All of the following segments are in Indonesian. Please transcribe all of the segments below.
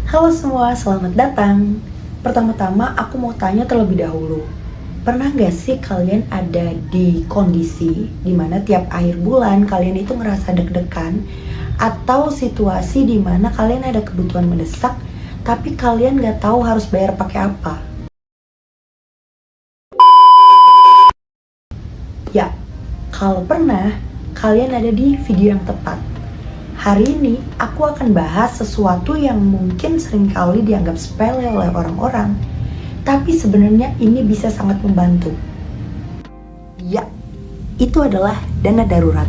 Halo semua, selamat datang. Pertama-tama aku mau tanya terlebih dahulu. Pernah gak sih kalian ada di kondisi dimana tiap akhir bulan kalian itu ngerasa deg-degan, atau situasi dimana kalian ada kebutuhan mendesak tapi kalian gak tahu harus bayar pakai apa? Ya, kalau pernah, kalian ada di video yang tepat. Hari ini aku akan bahas sesuatu yang mungkin seringkali dianggap sepele oleh orang-orang, tapi sebenarnya ini bisa sangat membantu. Ya, itu adalah dana darurat.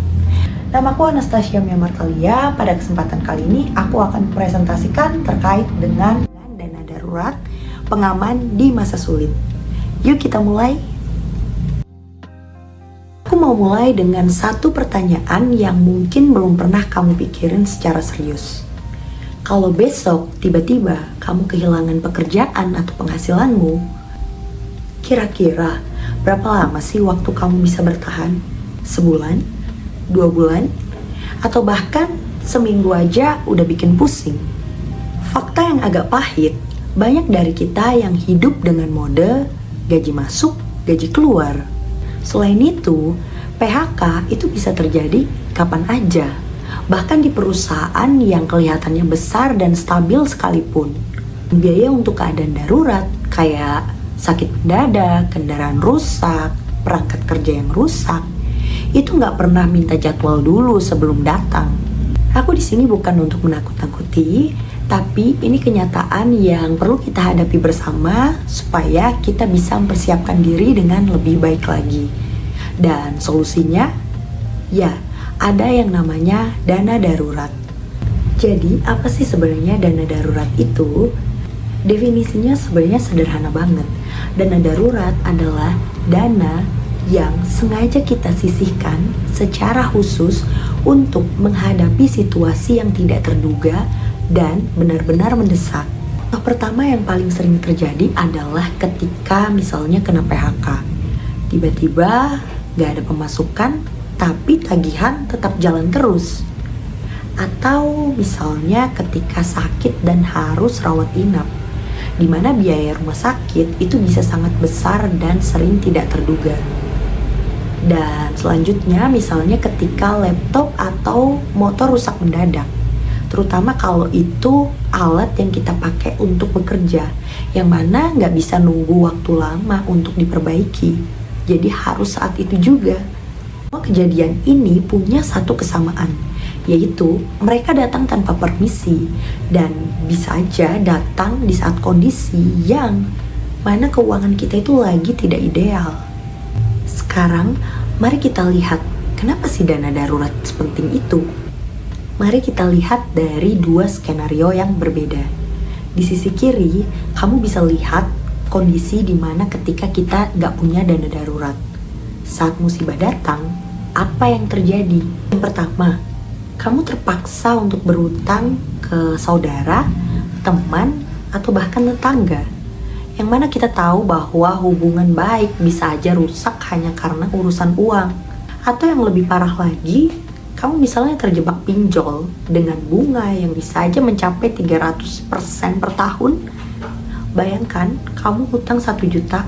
Namaku Anastasia Miamartalia. Pada kesempatan kali ini aku akan presentasikan terkait dengan dana darurat pengaman di masa sulit. Yuk kita mulai. Aku mau mulai dengan satu pertanyaan yang mungkin belum pernah kamu pikirin secara serius. Kalau besok tiba-tiba kamu kehilangan pekerjaan atau penghasilanmu, kira-kira berapa lama sih waktu kamu bisa bertahan? Sebulan? 2 bulan? Atau bahkan seminggu aja udah bikin pusing? Fakta yang agak pahit, banyak dari kita yang hidup dengan mode gaji masuk, gaji keluar. Selain itu, PHK itu bisa terjadi kapan aja, bahkan di perusahaan yang kelihatannya besar dan stabil sekalipun. Biaya untuk keadaan darurat kayak sakit mendadak, kendaraan rusak, perangkat kerja yang rusak, itu nggak pernah minta jadwal dulu sebelum datang. Aku di sini bukan untuk menakut-nakuti, tapi ini kenyataan yang perlu kita hadapi bersama supaya kita bisa mempersiapkan diri dengan lebih baik lagi. Dan solusinya, ya, ada yang namanya dana darurat. Jadi, apa sih sebenarnya dana darurat itu? Definisinya sebenarnya sederhana banget. Dana darurat adalah dana yang sengaja kita sisihkan secara khusus untuk menghadapi situasi yang tidak terduga dan benar-benar mendesak. Contoh pertama yang paling sering terjadi adalah ketika misalnya kena PHK. Tiba-tiba gak ada pemasukan, tapi tagihan tetap jalan terus. Atau misalnya ketika sakit dan harus rawat inap, di mana biaya rumah sakit itu bisa sangat besar dan sering tidak terduga. Dan selanjutnya misalnya ketika laptop atau motor rusak mendadak, terutama kalau itu alat yang kita pakai untuk bekerja, yang mana nggak bisa nunggu waktu lama untuk diperbaiki, jadi harus saat itu juga. Semua kejadian ini punya satu kesamaan, yaitu mereka datang tanpa permisi dan bisa aja datang di saat kondisi yang mana keuangan kita itu lagi tidak ideal. Sekarang, mari kita lihat kenapa sih dana darurat sepenting itu. Mari kita lihat dari dua skenario yang berbeda. Di sisi kiri, kamu bisa lihat kondisi di mana ketika kita gak punya dana darurat. Saat musibah datang, apa yang terjadi? Yang pertama, kamu terpaksa untuk berhutang ke saudara, teman, atau bahkan tetangga. Yang mana kita tahu bahwa hubungan baik bisa aja rusak hanya karena urusan uang. Atau yang lebih parah lagi, kamu misalnya terjebak pinjol dengan bunga yang bisa aja mencapai 300% per tahun. Bayangkan, kamu hutang 1 juta,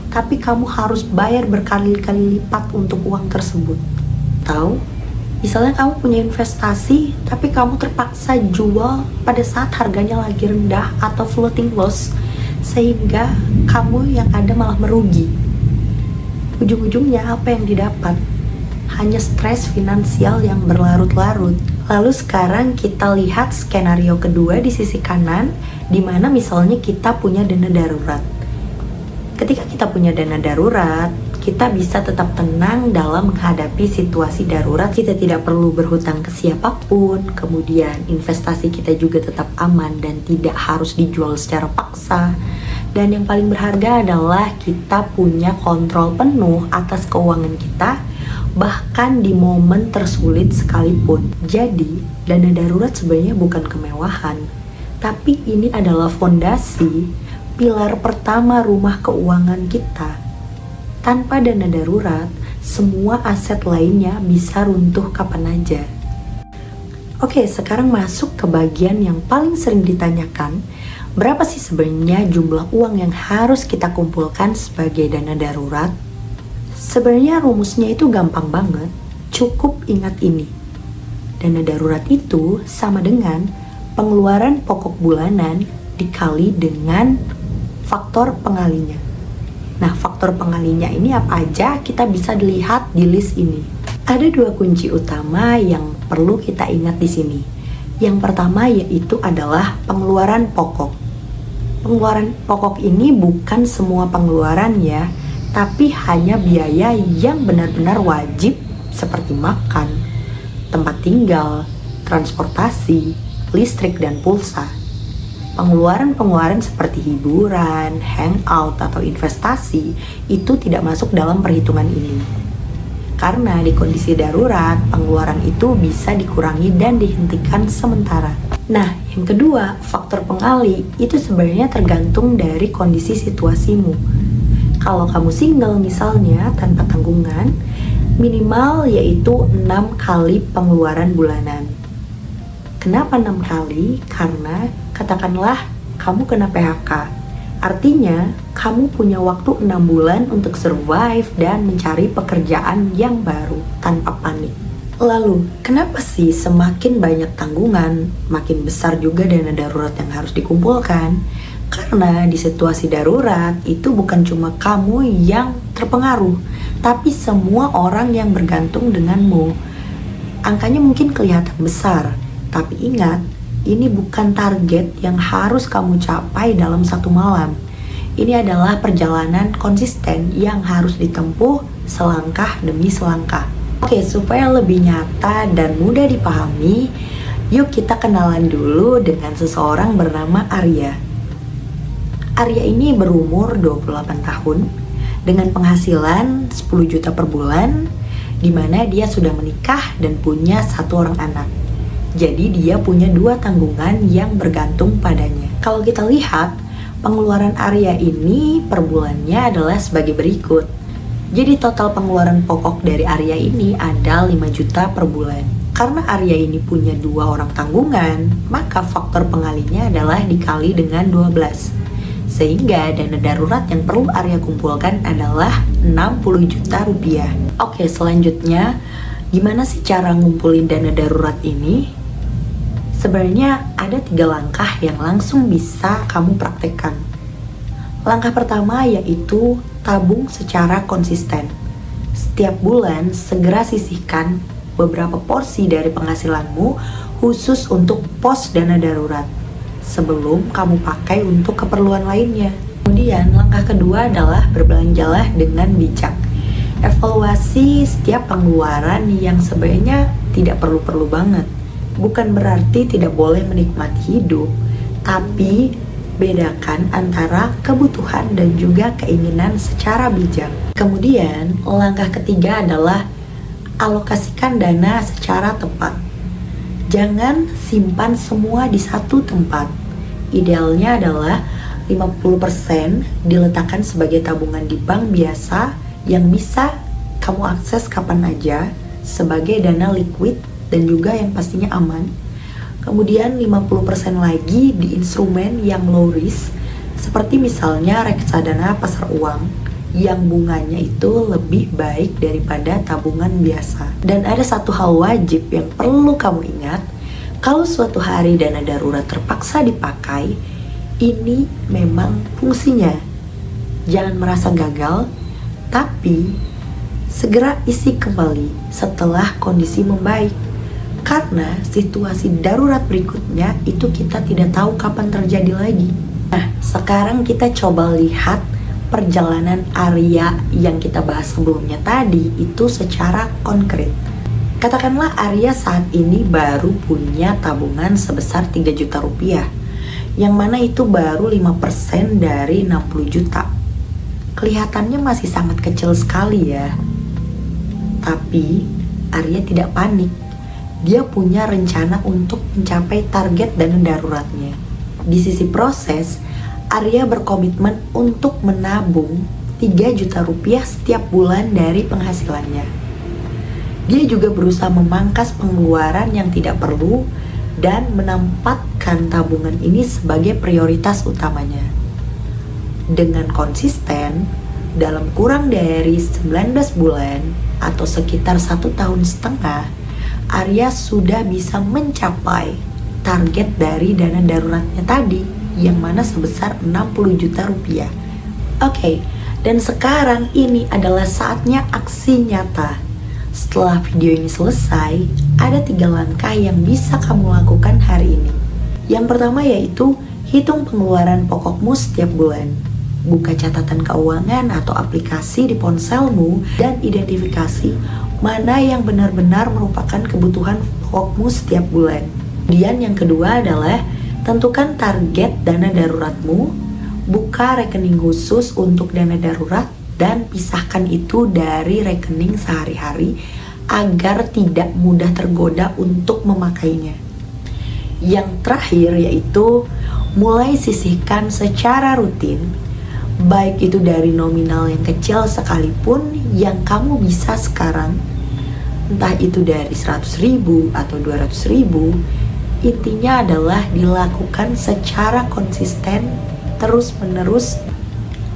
tapi kamu harus bayar berkali-kali lipat untuk uang tersebut. Tahu? Misalnya kamu punya investasi, tapi kamu terpaksa jual pada saat harganya lagi rendah atau floating loss, sehingga kamu yang ada malah merugi. Ujung-ujungnya apa yang didapat? Hanya stres finansial yang berlarut-larut. Lalu sekarang kita lihat skenario kedua di sisi kanan, di mana misalnya kita punya dana darurat. Ketika kita punya dana darurat, kita bisa tetap tenang dalam menghadapi situasi darurat. Kita tidak perlu berhutang ke siapapun, kemudian investasi kita juga tetap aman dan tidak harus dijual secara paksa. Dan yang paling berharga adalah kita punya kontrol penuh atas keuangan kita, bahkan di momen tersulit sekalipun. Jadi, dana darurat sebenarnya bukan kemewahan, tapi ini adalah fondasi, pilar pertama rumah keuangan kita. Tanpa dana darurat, semua aset lainnya bisa runtuh kapan aja. Oke, sekarang masuk ke bagian yang paling sering ditanyakan. Berapa sih sebenarnya jumlah uang yang harus kita kumpulkan sebagai dana darurat? Sebenarnya rumusnya itu gampang banget. Cukup ingat ini. Dana darurat itu sama dengan pengeluaran pokok bulanan dikali dengan faktor pengalinya. Nah, faktor pengalinya ini apa aja kita bisa dilihat di list ini. Ada dua kunci utama yang perlu kita ingat di sini. Yang pertama yaitu adalah pengeluaran pokok. Pengeluaran pokok ini bukan semua pengeluaran ya, tapi hanya biaya yang benar-benar wajib seperti makan, tempat tinggal, transportasi, listrik, dan pulsa. Pengeluaran-pengeluaran seperti hiburan, hangout, atau investasi itu tidak masuk dalam perhitungan ini. Karena di kondisi darurat, pengeluaran itu bisa dikurangi dan dihentikan sementara. Nah, yang kedua, faktor pengali itu sebenarnya tergantung dari kondisi situasimu. Kalau kamu single misalnya, tanpa tanggungan, minimal yaitu 6 kali pengeluaran bulanan. Kenapa 6 kali? Karena katakanlah kamu kena PHK. Artinya, kamu punya waktu 6 bulan untuk survive dan mencari pekerjaan yang baru tanpa panik. Lalu, kenapa sih semakin banyak tanggungan, makin besar juga dana darurat yang harus dikumpulkan? Karena di situasi darurat, itu bukan cuma kamu yang terpengaruh, tapi semua orang yang bergantung denganmu. Angkanya mungkin kelihatan besar, tapi ingat, ini bukan target yang harus kamu capai dalam satu malam. Ini adalah perjalanan konsisten yang harus ditempuh selangkah demi selangkah. Oke, supaya lebih nyata dan mudah dipahami, yuk kita kenalan dulu dengan seseorang bernama Arya. Arya ini berumur 28 tahun dengan penghasilan 10 juta per bulan, di mana dia sudah menikah dan punya 1 orang anak. Jadi dia punya 2 tanggungan yang bergantung padanya. Kalau kita lihat, pengeluaran Arya ini per bulannya adalah sebagai berikut. Jadi total pengeluaran pokok dari Arya ini ada 5 juta per bulan. Karena Arya ini punya 2 orang tanggungan, maka faktor pengalinya adalah dikali dengan 12. Sehingga dana darurat yang perlu Arya kumpulkan adalah 60 juta rupiah. Oke, selanjutnya gimana sih cara ngumpulin dana darurat ini? Sebenarnya ada 3 langkah yang langsung bisa kamu praktekkan. Langkah pertama yaitu tabung secara konsisten. Setiap bulan segera sisihkan beberapa porsi dari penghasilanmu khusus untuk pos dana darurat sebelum kamu pakai untuk keperluan lainnya. Kemudian langkah kedua adalah berbelanjalah dengan bijak. Evaluasi setiap pengeluaran yang sebenarnya tidak perlu-perlu banget. Bukan berarti tidak boleh menikmati hidup, tapi bedakan antara kebutuhan dan juga keinginan secara bijak. Kemudian, langkah ketiga adalah alokasikan dana secara tepat. Jangan simpan semua di satu tempat. Idealnya adalah 50% diletakkan sebagai tabungan di bank biasa yang bisa kamu akses kapan aja sebagai dana liquid dan juga yang pastinya aman. Kemudian 50% lagi di instrumen yang low risk seperti misalnya reksadana pasar uang yang bunganya itu lebih baik daripada tabungan biasa. Dan ada satu hal wajib yang perlu kamu ingat, kalau suatu hari dana darurat terpaksa dipakai, ini memang fungsinya. Jangan merasa gagal, tapi segera isi kembali setelah kondisi membaik. Karena situasi darurat berikutnya itu kita tidak tahu kapan terjadi lagi. Nah, sekarang kita coba lihat perjalanan Arya yang kita bahas sebelumnya tadi itu secara konkret. Katakanlah Arya saat ini baru punya tabungan sebesar 3 juta rupiah, yang mana itu baru 5% dari 60 juta. Kelihatannya masih sangat kecil sekali ya. Tapi Arya tidak panik. Dia punya rencana untuk mencapai target dana daruratnya. Di sisi proses, Arya berkomitmen untuk menabung 3 juta rupiah setiap bulan dari penghasilannya. Dia juga berusaha memangkas pengeluaran yang tidak perlu dan menempatkan tabungan ini sebagai prioritas utamanya. Dengan konsisten, dalam kurang dari 19 bulan atau sekitar 1,5 tahun, Arya sudah bisa mencapai target dari dana daruratnya tadi, yang mana sebesar 60 juta rupiah. Oke, dan sekarang ini adalah saatnya aksi nyata. Setelah video ini selesai, ada 3 langkah yang bisa kamu lakukan hari ini. Yang pertama yaitu hitung pengeluaran pokokmu setiap bulan. Buka catatan keuangan atau aplikasi di ponselmu dan identifikasi mana yang benar-benar merupakan kebutuhan pokokmu setiap bulan. Kemudian yang kedua adalah tentukan target dana daruratmu, buka rekening khusus untuk dana darurat, dan pisahkan itu dari rekening sehari-hari agar tidak mudah tergoda untuk memakainya. Yang terakhir yaitu mulai sisihkan secara rutin, baik itu dari nominal yang kecil sekalipun yang kamu bisa sekarang, entah itu dari 100.000 atau 200.000. Intinya adalah dilakukan secara konsisten terus-menerus.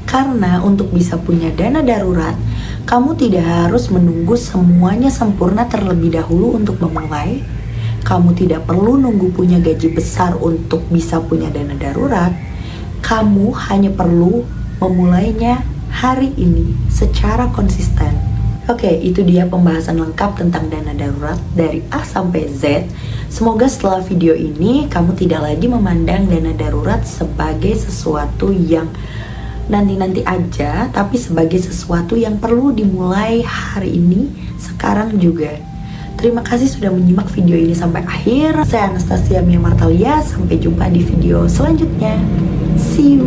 Karena untuk bisa punya dana darurat, kamu tidak harus menunggu semuanya sempurna terlebih dahulu untuk memulai. Kamu tidak perlu nunggu punya gaji besar untuk bisa punya dana darurat. Kamu hanya perlu memulainya hari ini secara konsisten. Oke, itu dia pembahasan lengkap tentang dana darurat dari A sampai Z. Semoga setelah video ini kamu tidak lagi memandang dana darurat sebagai sesuatu yang nanti-nanti aja, tapi sebagai sesuatu yang perlu dimulai hari ini, sekarang juga. Terima kasih sudah menyimak video ini sampai akhir. Saya Anastasia Mia Martalia, sampai jumpa di video selanjutnya. See you.